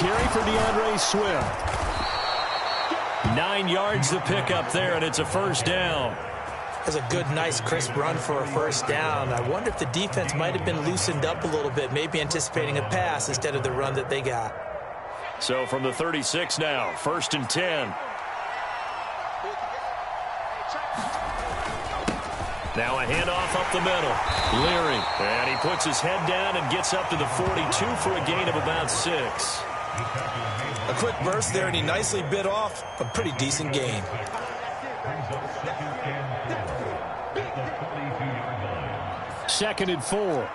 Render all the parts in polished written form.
carry for DeAndre Swift. 9 yards to pick up there, and it's a first down. That's a good, nice, crisp run for a first down. I wonder if the defense might have been loosened up a little bit, maybe anticipating a pass instead of the run that they got. So from the 36 now, 1st and 10. Now a handoff up the middle. Leary, and he puts his head down and gets up to the 42 for a gain of about 6. A quick burst there, and he nicely bit off a pretty decent gain. 2nd and 4.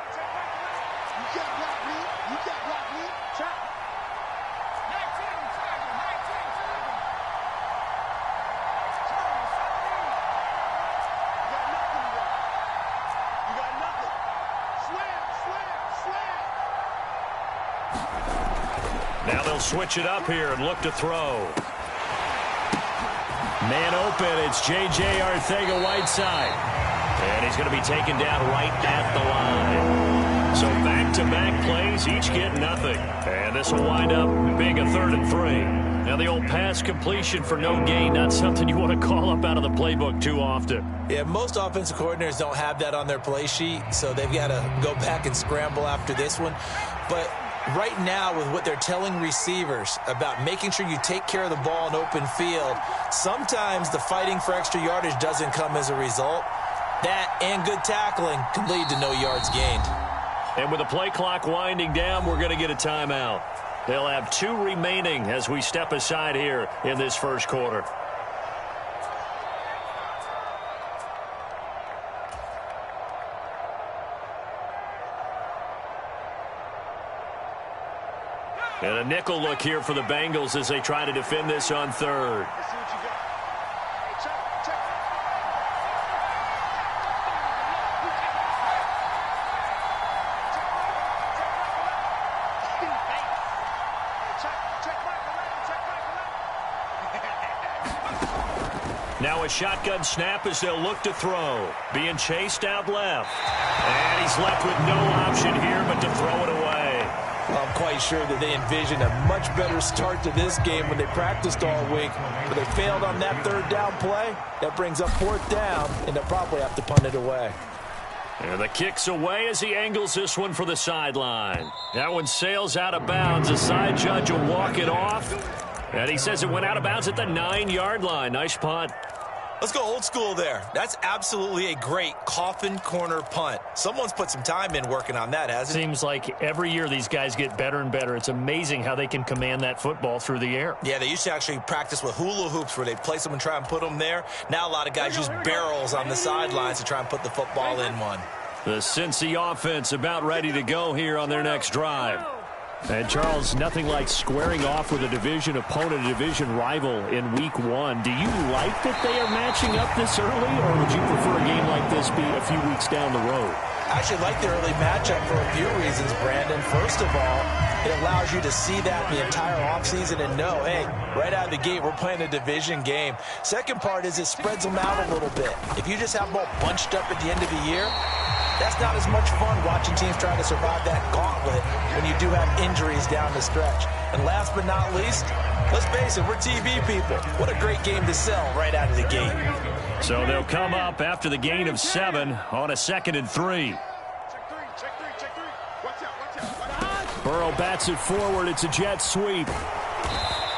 Now they'll switch it up here and look to throw. Man open, it's J.J. Arcega-Whiteside. And he's going to be taken down right at the line. So back-to-back plays, each get nothing. And this will wind up being a 3rd and 3. Now the old pass completion for no gain, not something you want to call up out of the playbook too often. Yeah, most offensive coordinators don't have that on their play sheet, so they've got to go back and scramble after this one. But right now, with what they're telling receivers about making sure you take care of the ball in open field, sometimes the fighting for extra yardage doesn't come as a result. That and good tackling can lead to no yards gained. And with the play clock winding down, we're going to get a timeout. They'll have 2 remaining as we step aside here in this first quarter. And a nickel look here for the Bengals as they try to defend this on 3rd. Now a shotgun snap as they'll look to throw. Being chased out left. And he's left with no option here but to throw it away. Well, I'm quite sure that they envisioned a much better start to this game when they practiced all week. But they failed on that 3rd down play. That brings up 4th down, and they'll probably have to punt it away. And the kick's away as he angles this one for the sideline. That one sails out of bounds. The side judge will walk it off. And he says it went out of bounds at the 9-yard line. Nice punt. Let's go old school there. That's absolutely a great coffin corner punt. Someone's put some time in working on that, hasn't it? Seems like every year these guys get better and better. It's amazing how they can command that football through the air. Yeah, they used to actually practice with hula hoops where they place them and try and put them there. Now a lot of guys use barrels on the sidelines to try and put the football in one. The Cincy offense about ready to go here on their next drive. And, Charles, nothing like squaring off with a division opponent, a division rival in Week 1. Do you like that they are matching up this early, or would you prefer a game like this be a few weeks down the road? I actually like the early matchup for a few reasons, Brandon. First of all, it allows you to see that the entire offseason and know, hey, right out of the gate, we're playing a division game. Second part is it spreads them out a little bit. If you just have them all bunched up at the end of the year, that's not as much fun watching teams try to survive that gauntlet when you do have injuries down the stretch. And last but not least, let's face it, we're TV people. What a great game to sell right out of the gate. So they'll come up after the gain of 7 on a 2nd and 3. Burrow bats it forward. It's a jet sweep.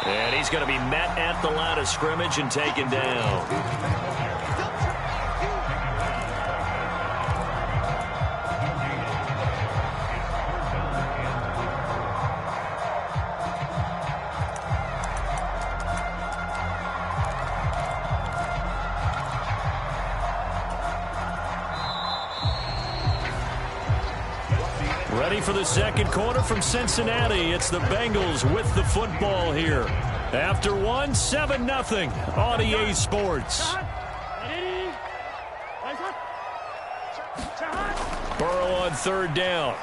And he's going to be met at the line of scrimmage and taken down. Ready for the second quarter from Cincinnati. It's the Bengals with the football here. After 1, 7-0 on EA Sports. Burrow on 3rd down.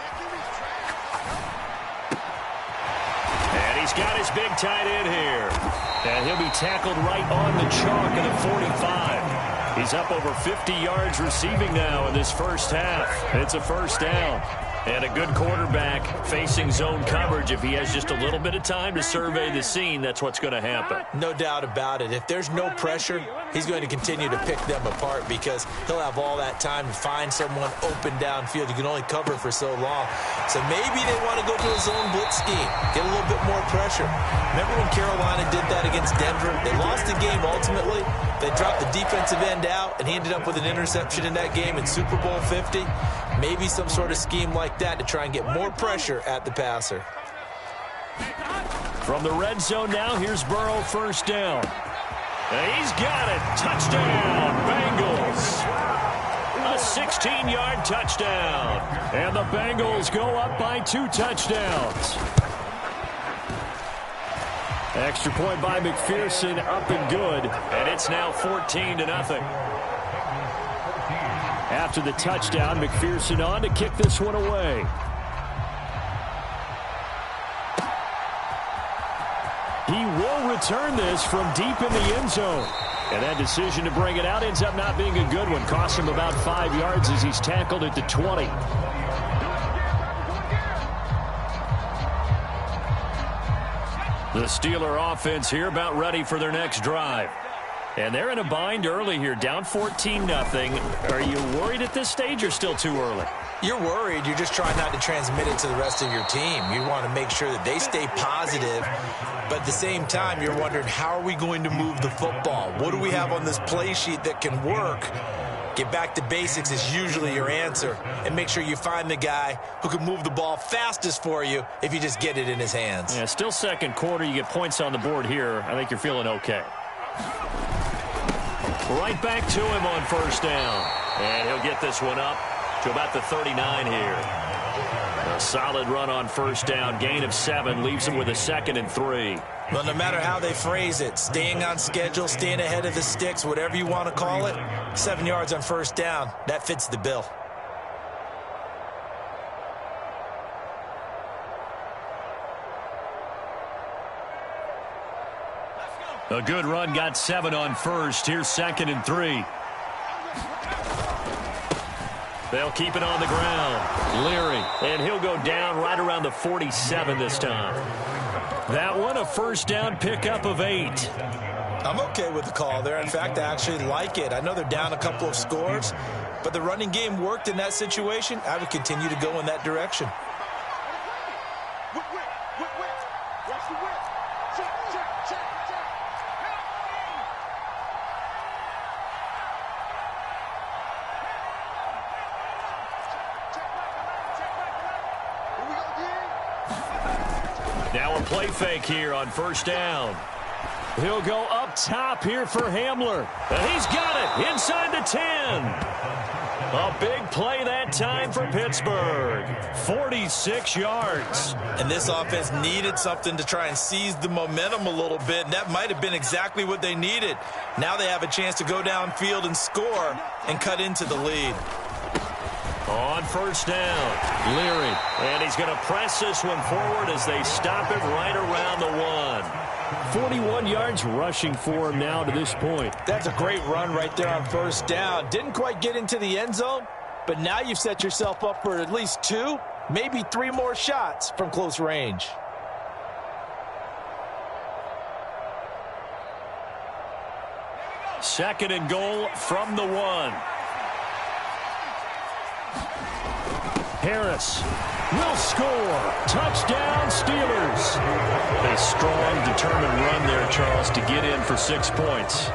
And he's got his big tight end here. And he'll be tackled right on the chalk at the 45. He's up over 50 yards receiving now in this first half. It's a first down. And a good quarterback facing zone coverage. If he has just a little bit of time to survey the scene, that's what's going to happen. No doubt about it. If there's no pressure, he's going to continue to pick them apart because he'll have all that time to find someone open downfield. You can only cover for so long. So maybe they want to go to a zone blitz scheme, get a little bit more pressure. Remember when Carolina did that against Denver? They lost the game ultimately. They dropped the defensive end out, and he ended up with an interception in that game in Super Bowl 50. Maybe some sort of scheme like that to try and get more pressure at the passer. From the red zone now, here's Burrow, first down. And he's got it. Touchdown, Bengals. A 16-yard touchdown. And the Bengals go up by 2 touchdowns. Extra point by McPherson, up and good. And it's now 14-0. After the touchdown, McPherson on to kick this one away. He will return this from deep in the end zone. And that decision to bring it out ends up not being a good one. Cost him about 5 yards as he's tackled at the 20. The Steeler offense here about ready for their next drive. And they're in a bind early here, down 14-0. Are you worried at this stage or still too early? You're worried. You're just trying not to transmit it to the rest of your team. You want to make sure that they stay positive. But at the same time, you're wondering, how are we going to move the football? What do we have on this play sheet that can work? Get back to basics is usually your answer. And make sure you find the guy who can move the ball fastest for you if you just get it in his hands. Yeah, still second quarter. You get points on the board here. I think you're feeling okay. Right back to him on first down. And he'll get this one up to about the 39 here. A solid run on first down. Gain of 7 leaves him with a 2nd and 3. Well, no matter how they phrase it, staying on schedule, staying ahead of the sticks, whatever you want to call it, 7 yards on first down, that fits the bill. A good run, got 7 on first. Here's 2nd and 3. They'll keep it on the ground. Leary, and he'll go down right around the 47 this time. That one, a first down pickup of 8. I'm okay with the call there. In fact, I actually like it. I know they're down a couple of scores, but the running game worked in that situation. I would continue to go in that direction. Now a play fake here on first down. He'll go up top here for Hamler. And he's got it inside the 10. A big play that time for Pittsburgh. 46 yards. And this offense needed something to try and seize the momentum a little bit, and that might have been exactly what they needed. Now they have a chance to go downfield and score and cut into the lead. On first down, Leary. And he's going to press this one forward as they stop it right around the 1. 41 yards rushing for him now to this point. That's a great run right there on first down. Didn't quite get into the end zone, but now you've set yourself up for at least 2, maybe 3 more shots from close range. Second and goal from the 1. Harris will score. Touchdown, Steelers. A strong, determined run there, Charles, to get in for 6 points.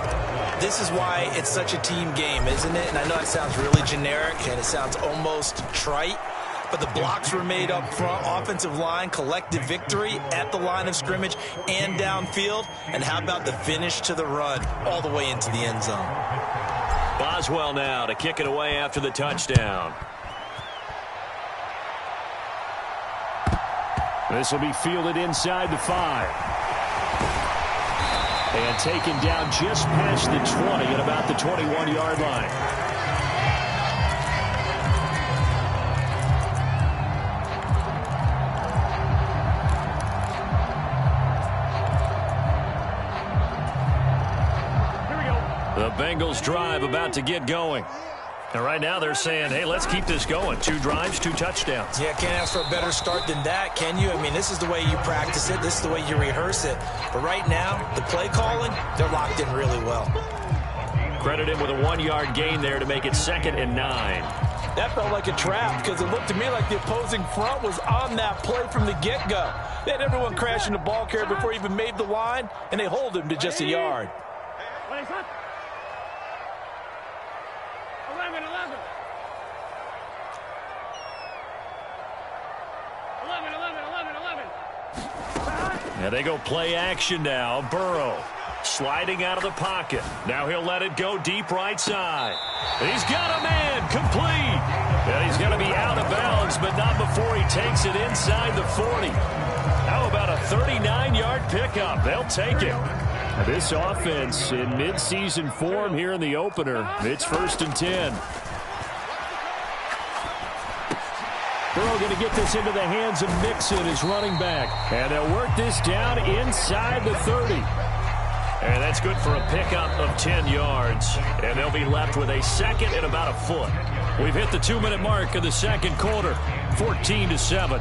This is why it's such a team game, isn't it? And I know it sounds really generic and it sounds almost trite, but the blocks were made up front, offensive line, collective victory at the line of scrimmage and downfield. And how about the finish to the run all the way into the end zone? Boswell now to kick it away after the touchdown. This will be fielded inside the 5. And taken down just past the 20 at about the 21-yard line. Here we go. The Bengals drive about to get going. And right now they're saying, hey, let's keep this going. 2 drives, 2 touchdowns. Yeah, can't ask for a better start than that, can you? I mean, this is the way you practice it. This is the way you rehearse it. But right now, the play calling, they're locked in really well. Credit him with a 1-yard gain there to make it 2nd and 9. That felt like a trap because it looked to me like the opposing front was on that play from the get-go. They had everyone crashing the ball carrier before he even made the line, and they hold him to just a yard. 11. Now they go play action now. Burrow sliding out of the pocket. Now he'll let it go deep right side. He's got a man complete. And he's going to be out of bounds, but not before he takes it inside the 40. How about a 39-yard pickup? They'll take it. This offense in midseason form here in the opener. It's 1st and 10. Burrow going to get this into the hands of Mixon, his running back. And they'll work this down inside the 30. And that's good for a pickup of 10 yards. And they'll be left with a 2nd and about a foot. We've hit the 2-minute mark of the 2nd quarter. 14-7.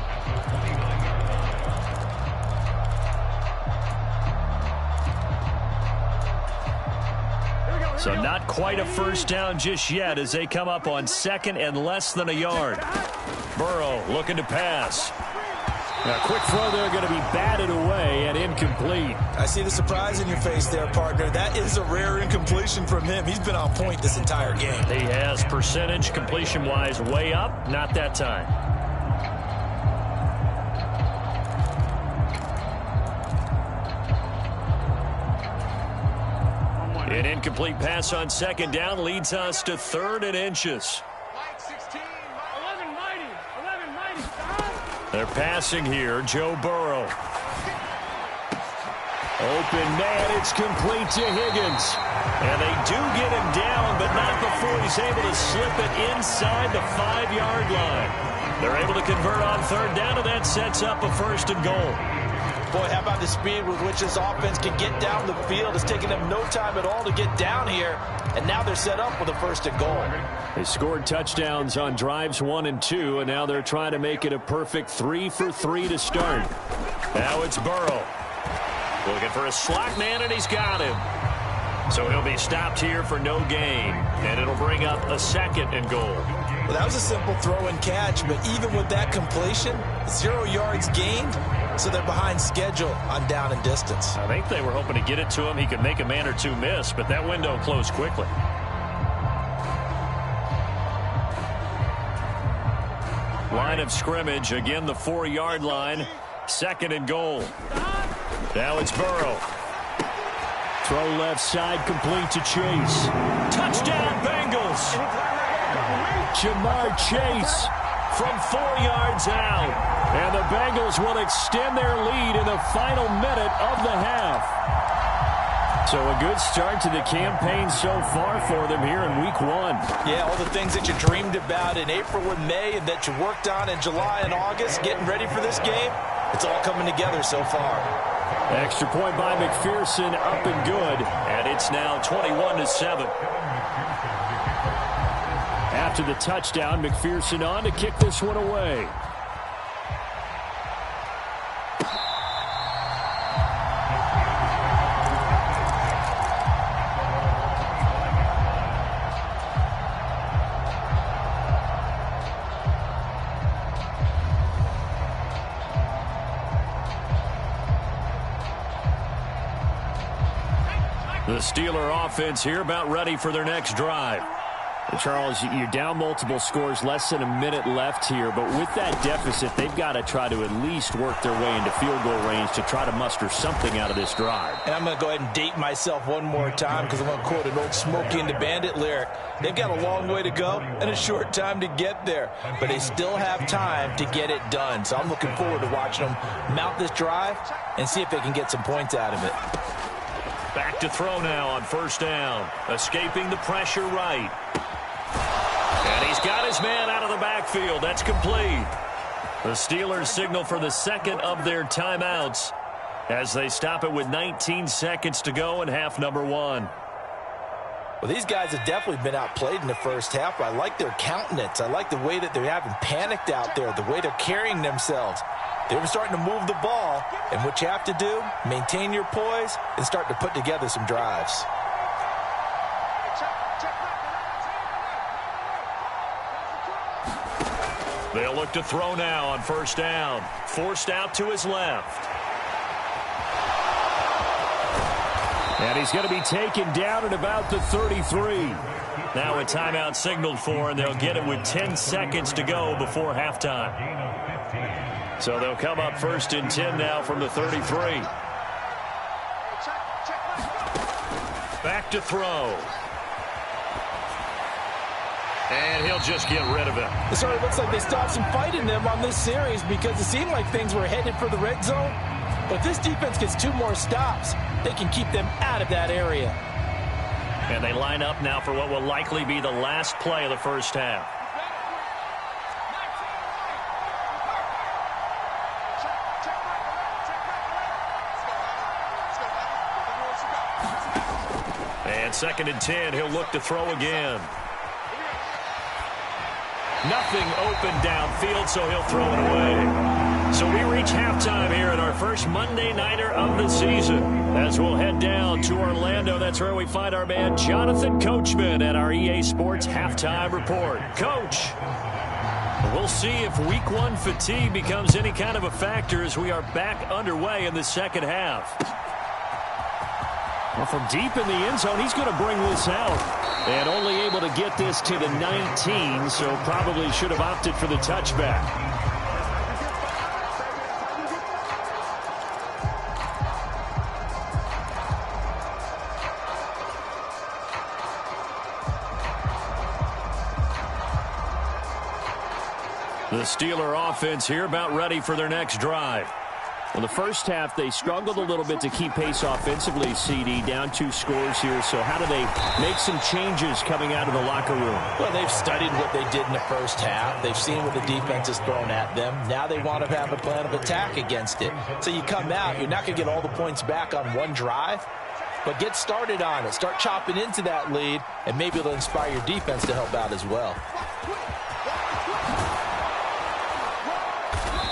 So not quite a first down just yet as they come up on 2nd and less than a yard. Burrow looking to pass. A quick throw there going to be batted away and incomplete. I see the surprise in your face there, partner. That is a rare incompletion from him. He's been on point this entire game. He has percentage completion-wise way up. Not that time. An incomplete pass on 2nd down leads us to 3rd and inches. They're passing here. Joe Burrow. Open man, it's complete to Higgins. And they do get him down, but not before he's able to slip it inside the 5-yard line. They're able to convert on 3rd down, and that sets up a 1st and goal. Boy, how about the speed with which this offense can get down the field? It's taken them no time at all to get down here, and now they're set up with a 1st and goal. They scored touchdowns on drives 1 and 2, and now they're trying to make it a perfect 3 for 3 to start. Now it's Burrow. Looking for a slot man, and he's got him. So he'll be stopped here for no gain, and it'll bring up a 2nd and goal. Well, that was a simple throw and catch, but even with that completion, 0 yards gained, so they're behind schedule on down and distance. I think they were hoping to get it to him. He could make a man or two miss, but that window closed quickly. Line of scrimmage, again the 4-yard line, 2nd and goal. Now it's Burrow. Throw left side, complete to Chase. Touchdown, Bengals! Jamar Chase from 4 yards out. And the Bengals will extend their lead in the final minute of the half. So a good start to the campaign so far for them here in week 1. Yeah, all the things that you dreamed about in April and May and that you worked on in July and August, getting ready for this game, it's all coming together so far. Extra point by McPherson, up and good. And it's now 21-7. After the touchdown, McPherson on to kick this one away. The Steeler offense here about ready for their next drive. Charles, you're down multiple scores, less than a minute left here, but with that deficit, they've got to try to at least work their way into field goal range to try to muster something out of this drive. And I'm going to go ahead and date myself one more time because I'm going to quote an old Smokey and the Bandit lyric. They've got a long way to go and a short time to get there, but they still have time to get it done. So I'm looking forward to watching them mount this drive and see if they can get some points out of it. Back to throw now on 1st down. Escaping the pressure right. And he's got his man out of the backfield. That's complete. The Steelers signal for the 2nd of their timeouts as they stop it with 19 seconds to go in half number 1. Well, these guys have definitely been outplayed in the first half, but I like their countenance. I like the way that they're having panicked out there, the way they're carrying themselves. They're starting to move the ball, and what you have to do, maintain your poise and start to put together some drives. They'll look to throw now on first down. Forced out to his left. And he's going to be taken down at about the 33. Now a timeout signaled for, and they'll get it with 10 seconds to go before halftime. So they'll come up first and 10 now from the 33. Back to throw. And he'll just get rid of it. It sort of looks like they stopped some fight in them on this series because it seemed like things were headed for the red zone. But if this defense gets 2 more stops, they can keep them out of that area. And they line up now for what will likely be the last play of the first half. And second and 10, he'll look to throw again. Nothing open downfield, so he'll throw it away. So we reach halftime here in our first Monday Nighter of the season. As we'll head down to Orlando, that's where we find our man Jonathan Coachman at our EA Sports Halftime Report. Coach, we'll see if Week 1 fatigue becomes any kind of a factor as we are back underway in the second half. Well, from deep in the end zone, he's going to bring this out. And only able to get this to the 19, so probably should have opted for the touchback. The Steeler offense here about ready for their next drive. In the first half, they struggled a little bit to keep pace offensively, CD, down 2 scores here. So how do they make some changes coming out of the locker room? Well, they've studied what they did in the first half. They've seen what the defense has thrown at them. Now they want to have a plan of attack against it. So you come out, you're not going to get all the points back on one drive, but get started on it. Start chopping into that lead, and maybe it'll inspire your defense to help out as well.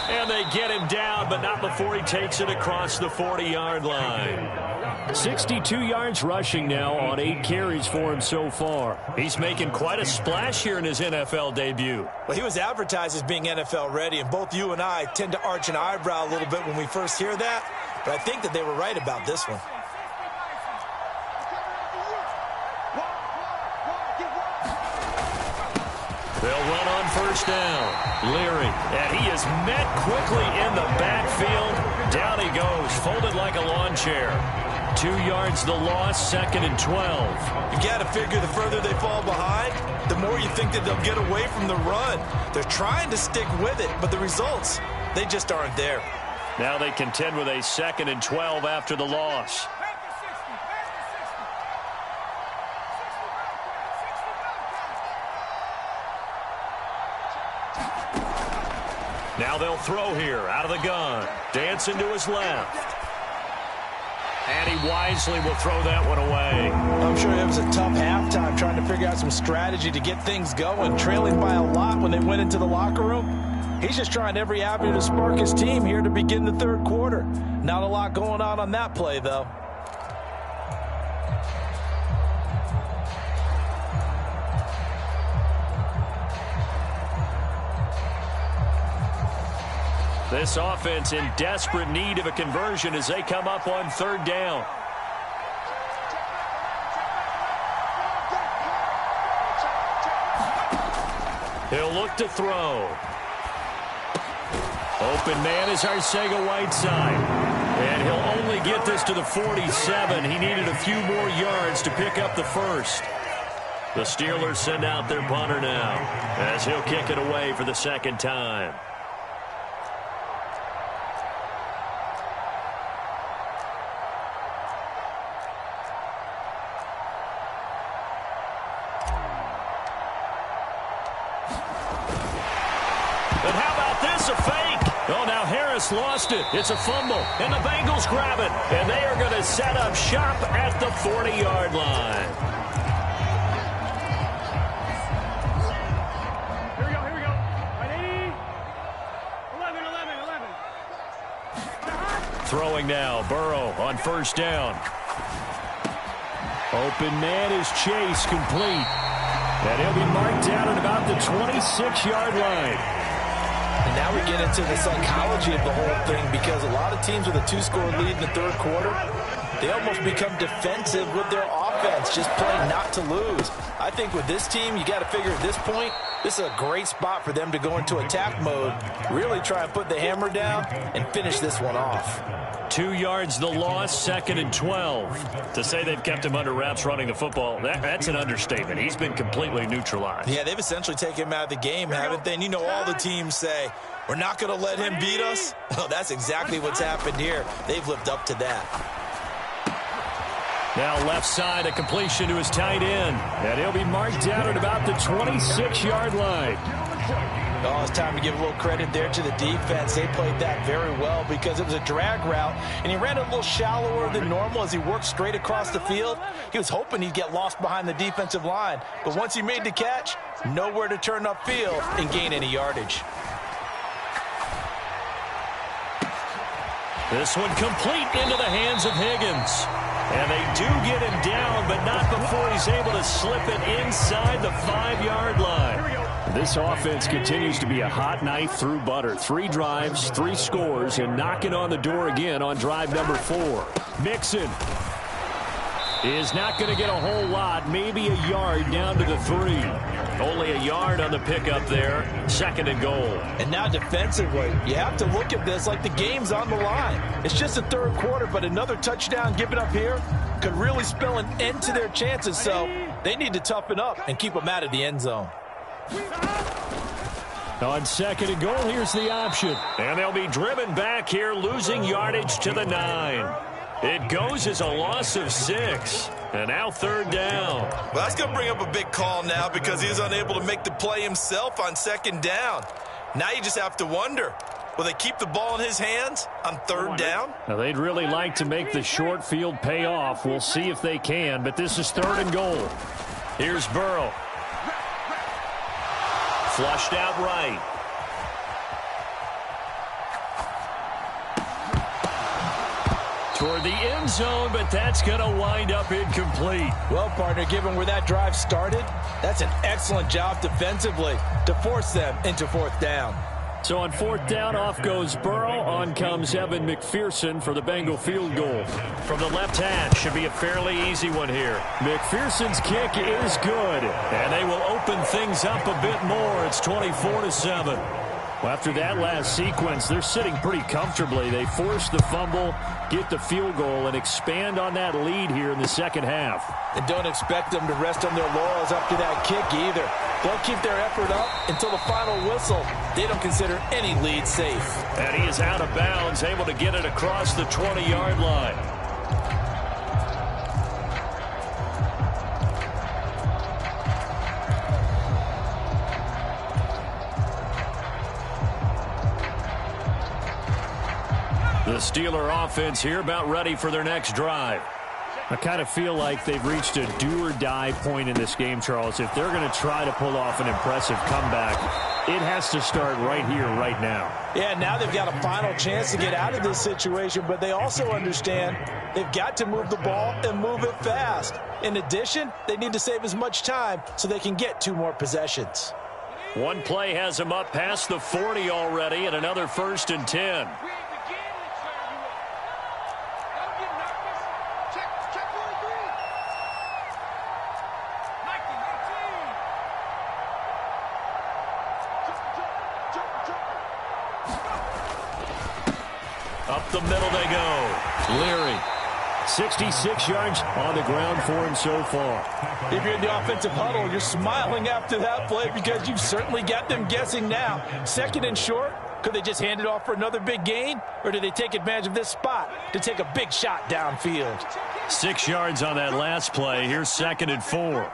And they get him down, but not before he takes it across the 40-yard line. 62 yards rushing now on 8 carries for him so far. He's making quite a splash here in his NFL debut. Well, he was advertised as being NFL ready, and both you and I tend to arch an eyebrow a little bit when we first hear that, but I think that they were right about this one. They'll run on first down. Leary, and he is met quickly in the backfield. Down he goes, folded like a lawn chair. 2 yards the loss, 2nd and 12. You got to figure the further they fall behind, the more you think that they'll get away from the run. They're trying to stick with it, but the results, they just aren't there. Now they contend with a 2nd and 12 after the loss. Now they'll throw here out of the gun. Dancing to his left. And he wisely will throw that one away. I'm sure it was a tough halftime trying to figure out some strategy to get things going. Trailing by a lot when they went into the locker room. He's just trying every avenue to spark his team here to begin the third quarter. Not a lot going on that play, though. This offense in desperate need of a conversion as they come up on 3rd down. He'll look to throw. Open man is Arcega-Whiteside. And he'll only get this to the 47. He needed a few more yards to pick up the first. The Steelers send out their punter now as he'll kick it away for the 2nd time. Lost it. It's a fumble, and the Bengals grab it, and they are going to set up shop at the 40-yard line. throwing now. Burrow on first down. Open man is Chase, complete. And he'll be marked down at about the 26-yard line. And now we get into the psychology of the whole thing, because a lot of teams with a 2-score lead in the third quarter, they almost become defensive with their offense, just playing not to lose. I think with this team, you got to figure at this point, this is a great spot for them to go into attack mode, really try and put the hammer down and finish this one off. 2 yards the loss, 2nd and 12. To say they've kept him under wraps running the football, that's an understatement. He's been completely neutralized. Yeah, they've essentially taken him out of the game, haven't they? And you know, all the teams say, we're not going to let him beat us. Well, that's exactly what's happened here. They've lived up to that. Now left side, a completion to his tight end. And he'll be marked down at about the 26-yard line. Oh, it's time to give a little credit there to the defense. They played that very well because it was a drag route, and he ran a little shallower than normal as he worked straight across the field. He was hoping he'd get lost behind the defensive line, but once he made the catch, nowhere to turn upfield and gain any yardage. This one complete into the hands of Higgins. And they do get him down, but not before he's able to slip it inside the 5-yard line. This offense continues to be a hot knife through butter. 3 drives, 3 scores, and knocking on the door again on drive number 4. Mixon is not going to get a whole lot, maybe a yard down to the 3. Only a yard on the pickup there, 2nd and goal. And now defensively, you have to look at this like the game's on the line. It's just the third quarter, but another touchdown given up here could really spell an end to their chances, so they need to toughen up and keep them out of the end zone. On 2nd and goal, here's the option. And they'll be driven back here, losing yardage to the 9. It goes as a loss of 6. And now 3rd down. Well, that's going to bring up a big call now because he was unable to make the play himself on 2nd down. Now you just have to wonder, will they keep the ball in his hands on 3rd down? Now, they'd really like to make the short field pay off. We'll see if they can, but this is 3rd and goal. Here's Burrow. Flushed out right. Toward the end zone, but that's going to wind up incomplete. Well, partner, given where that drive started, that's an excellent job defensively to force them into 4th down. So on 4th down, off goes Burrow. On comes Evan McPherson for the Bengal field goal. From the left hash, should be a fairly easy one here. McPherson's kick is good, and they will open things up a bit more. It's 24-7. Well, after that last sequence, they're sitting pretty comfortably. They force the fumble, get the field goal, and expand on that lead here in the second half. And don't expect them to rest on their laurels after that kick either. They'll keep their effort up until the final whistle. They don't consider any lead safe. And he is out of bounds, able to get it across the 20-yard line. The Steeler offense here about ready for their next drive. I kind of feel like they've reached a do-or-die point in this game, Charles. If they're going to try to pull off an impressive comeback, it has to start right here, right now. Yeah, now they've got a final chance to get out of this situation, but they also understand they've got to move the ball and move it fast. In addition, they need to save as much time so they can get 2 more possessions. One play has them up past the 40 already, and another 1st and 10. Up the middle they go. Leary. 66 yards on the ground for him so far. If you're in the offensive huddle, you're smiling after that play because you've certainly got them guessing now. 2nd and short, could they just hand it off for another big gain? Or do they take advantage of this spot to take a big shot downfield? 6 yards on that last play. Here's 2nd and 4.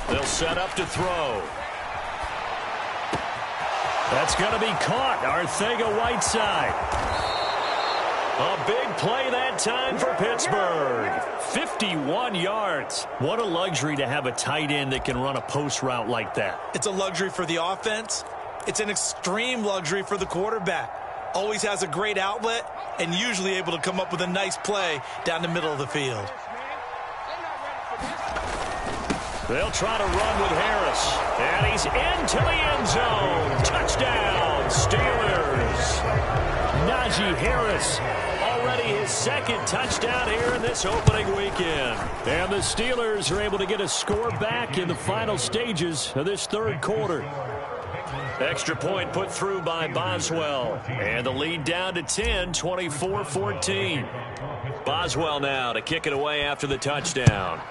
They'll set up to throw. That's going to be caught. Arcega-Whiteside. A big play that time for Pittsburgh. 51 yards. What a luxury to have a tight end that can run a post route like that. It's a luxury for the offense. It's an extreme luxury for the quarterback. Always has a great outlet and usually able to come up with a nice play down the middle of the field. They'll try to run with Harris. And he's into the end zone. Touchdown, Steelers. Najee Harris, already his second touchdown here in this opening weekend. And the Steelers are able to get a score back in the final stages of this third quarter. Extra point put through by Boswell. And the lead down to 10, 24-14. Boswell now to kick it away after the touchdown.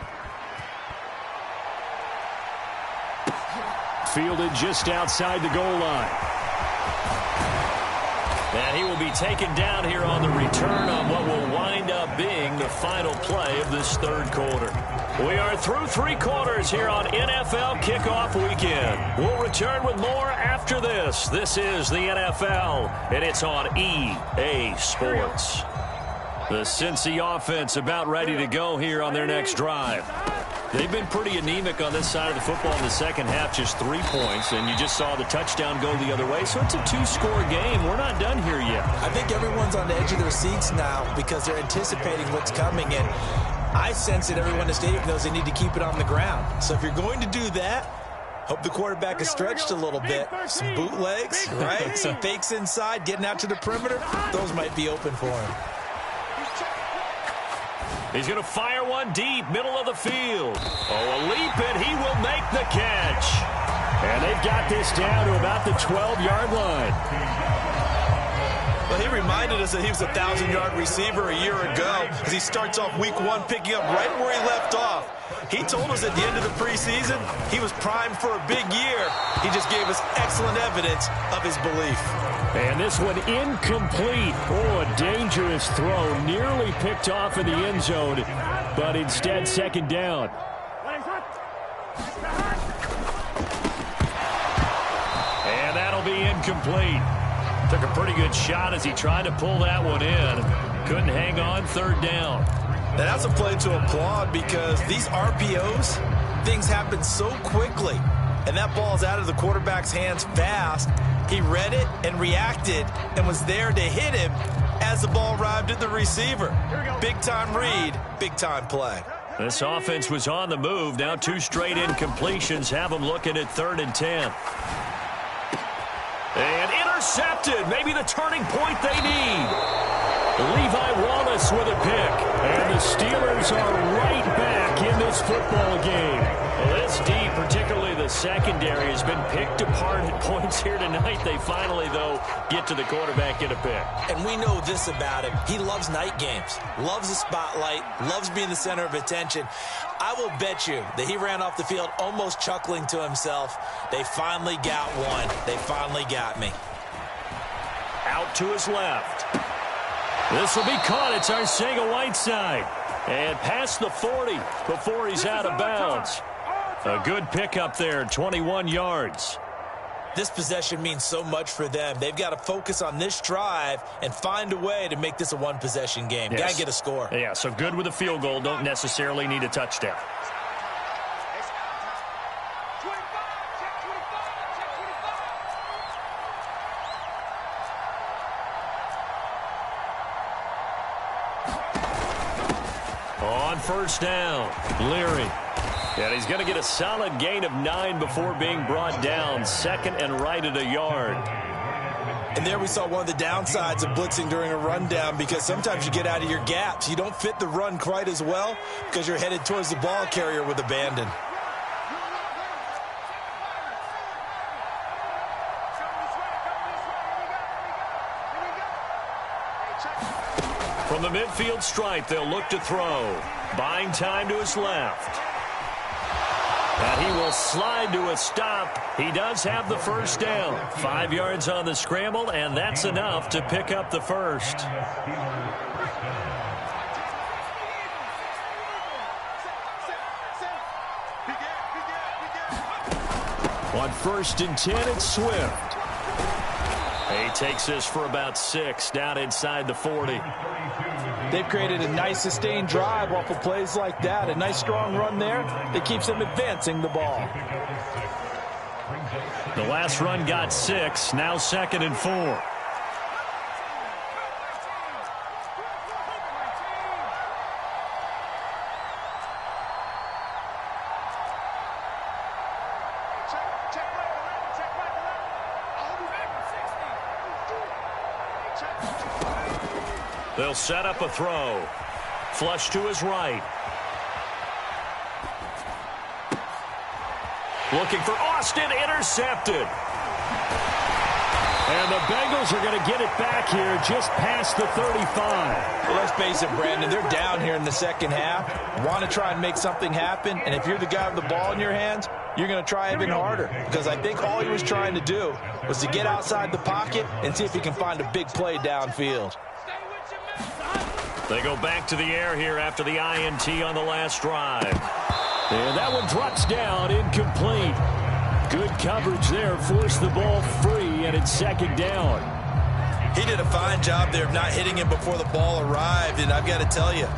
Fielded just outside the goal line. And he will be taken down here on the return on what will wind up being the final play of this third quarter. We are through three quarters here on NFL Kickoff Weekend. We'll return with more after this. This is the NFL, and it's on EA Sports. The Cincy offense about ready to go here on their next drive. They've been pretty anemic on this side of the football in the second half, just 3 points, and you just saw the touchdown go the other way, so it's a two-score game. We're not done here yet. I think everyone's on the edge of their seats now because they're anticipating what's coming, and I sense that everyone in the stadium knows they need to keep it on the ground. So if you're going to do that, hope the quarterback is stretched a little bit. Some bootlegs, right? Some fakes inside, getting out to the perimeter. Those might be open for him. He's going to fire one deep, middle of the field. Oh, a leap, and he will make the catch. And they've got this down to about the 12-yard line. Well, he reminded us that he was a 1,000-yard receiver a year ago as he starts off week one picking up right where he left off. He told us at the end of the preseason he was primed for a big year. He just gave us excellent evidence of his belief. And this one incomplete. Oh, a dangerous throw. Nearly picked off in the end zone, but instead second down. And that'll be incomplete. Took a pretty good shot as he tried to pull that one in. Couldn't hang on, third down. Now that's a play to applaud because these RPOs, things happen so quickly. And that ball's out of the quarterback's hands fast. He read it and reacted and was there to hit him as the ball arrived at the receiver. Big-time read, big-time play. This offense was on the move. Now 2 straight incompletions have them looking at 3rd and 10. And intercepted. Maybe the turning point they need. Levi Wallace with a pick. And the Steelers are right back in this football game. Well, this D, particularly the secondary, has been picked apart at points here tonight. They finally, though, get to the quarterback in a pick. And we know this about him. He loves night games, loves the spotlight, loves being the center of attention. I will bet you that he ran off the field almost chuckling to himself. They finally got one. They finally got me. Out to his left. This will be caught. It's Arcega-Whiteside. And past the 40 before he's out of bounds. A good pickup there, 21 yards. This possession means so much for them. They've got to focus on this drive and find a way to make this a one-possession game. Yes. Got to get a score. Yeah, so good with a field goal. Don't necessarily need a touchdown. On first down, Leary. And he's going to get a solid gain of 9 before being brought down. 2nd and right at a yard. And there we saw one of the downsides of blitzing during a rundown because sometimes you get out of your gaps. You don't fit the run quite as well because you're headed towards the ball carrier with abandon. From the midfield stripe, they'll look to throw. Buying time to his left. And he will slide to a stop. He does have the first down. 5 yards on the scramble, and that's enough to pick up the first. On 1st and 10, it's Swift. takes this for about 6 down inside the 40. They've created a nice sustained drive off of plays like that. A nice strong run there that keeps them advancing the ball. The last run got 6. Now 2nd and 4. They'll set up a throw. Flush to his right. Looking for Austin, intercepted. And the Bengals are going to get it back here just past the 35. Well, let's face it, Brandon, they're down here in the second half. Want to try and make something happen, and if you're the guy with the ball in your hands, you're going to try even harder, because I think all he was trying to do was to get outside the pocket and see if he can find a big play downfield. They go back to the air here after the INT on the last drive. And that one drops down, incomplete. Good coverage there, forced the ball free, and it's 2nd down. He did a fine job there of not hitting him before the ball arrived, and I've got to tell you,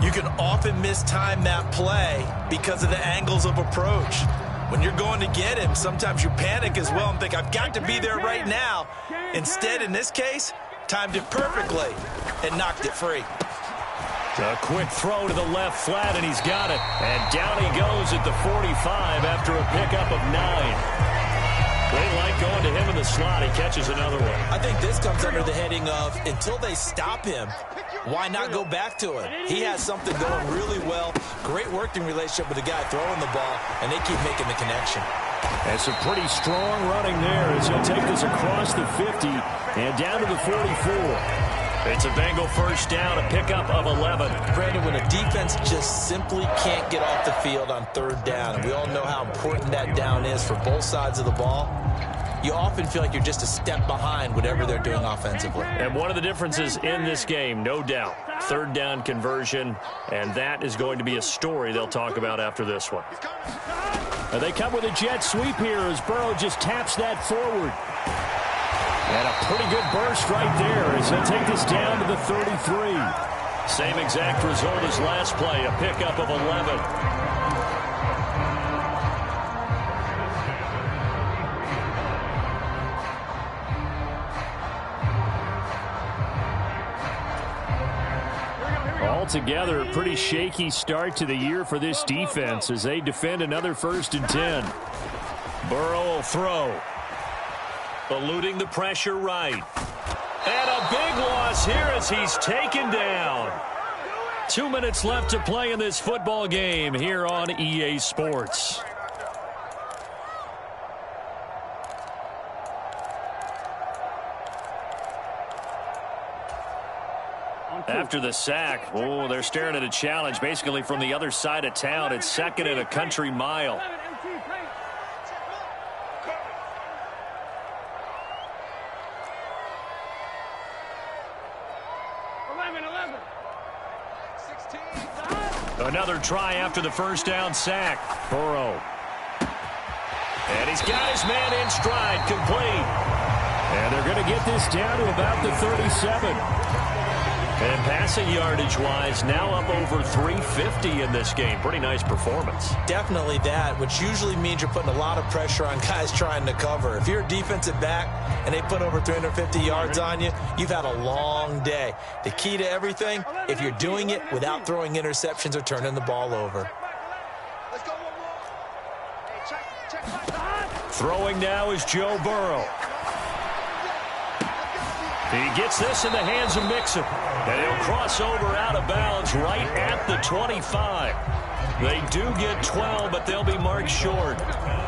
you can often mistime that play because of the angles of approach. When you're going to get him, sometimes you panic as well and think, I've got to be there right now. Instead, in this case, timed it perfectly and knocked it free. A quick throw to the left flat, and he's got it. And down he goes at the 45 after a pickup of 9. They like going to him in the slot. He catches another one. I think this comes under the heading of, until they stop him, why not go back to him? He has something going really well. Great working relationship with the guy throwing the ball, and they keep making the connection. That's some pretty strong running there as he'll take this across the 50 and down to the 44. It's a Bengal first down, a pickup of 11. Brandon, when a defense just simply can't get off the field on 3rd down, and we all know how important that down is for both sides of the ball, you often feel like you're just a step behind whatever they're doing offensively. And one of the differences in this game, no doubt, 3rd down conversion, and that is going to be a story they'll talk about after this one. And they come with a jet sweep here as Burrow just taps that forward. And a pretty good burst right there as he'll take this down to the 33. Same exact result as last play, a pickup of 11. Altogether, a pretty shaky start to the year for this defense as they defend another 1st and 10. Burrow will throw. Eluding the pressure right. And a big loss here as he's taken down. 2 minutes left to play in this football game here on EA Sports. After the sack, oh, they're staring at a challenge basically from the other side of town. It's 2nd and a country mile. Another try after the first down sack. Burrow. And he's got his man in stride, complete. And they're going to get this down to about the 37. And passing yardage-wise, now up over 350 in this game. Pretty nice performance. Definitely that, which usually means you're putting a lot of pressure on guys trying to cover. If you're a defensive back and they put over 350 yards on you, you've had a long day. The key to everything, if you're doing it without throwing interceptions or turning the ball over. Throwing now is Joe Burrow. He gets this in the hands of Mixon. And he'll cross over out of bounds right at the 25. They do get 12, but they'll be marked short.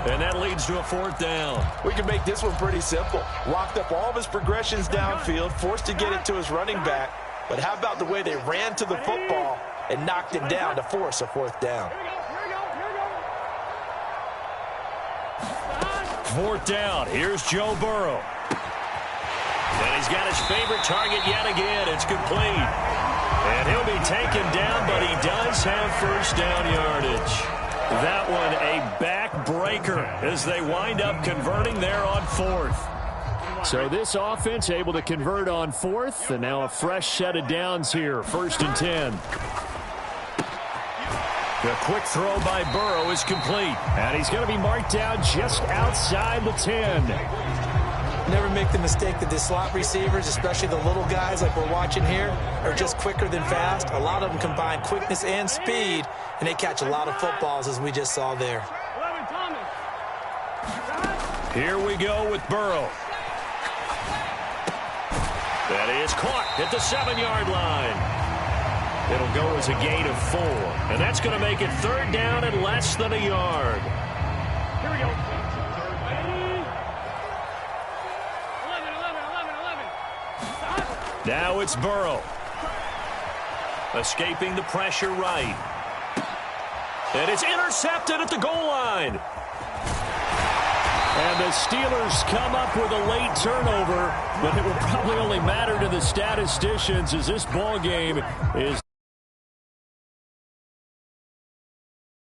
And that leads to a 4th down. We can make this one pretty simple. Locked up all of his progressions downfield, forced to get it to his running back. But how about the way they ran to the football and knocked him down to force a 4th down? 4th down. Here's Joe Burrow. And he's got his favorite target yet again. It's complete. And he'll be taken down, but he does have first down yardage. That one a backbreaker as they wind up converting there on 4th. So this offense able to convert on fourth, and now a fresh set of downs here, 1st and 10. The quick throw by Burrow is complete, and he's going to be marked down just outside the 10. Never make the mistake that the slot receivers, especially the little guys like we're watching here, are just quicker than fast. A lot of them combine quickness and speed, and they catch a lot of footballs, as we just saw there. Here we go with Burrow. That is caught at the 7-yard line. It'll go as a gain of 4. And that's going to make it 3rd down and less than a yard. Here we go. 11. Now it's Burrow. Escaping the pressure right. And it's intercepted at the goal line. And the Steelers come up with a late turnover, but it will probably only matter to the statisticians as this ball game is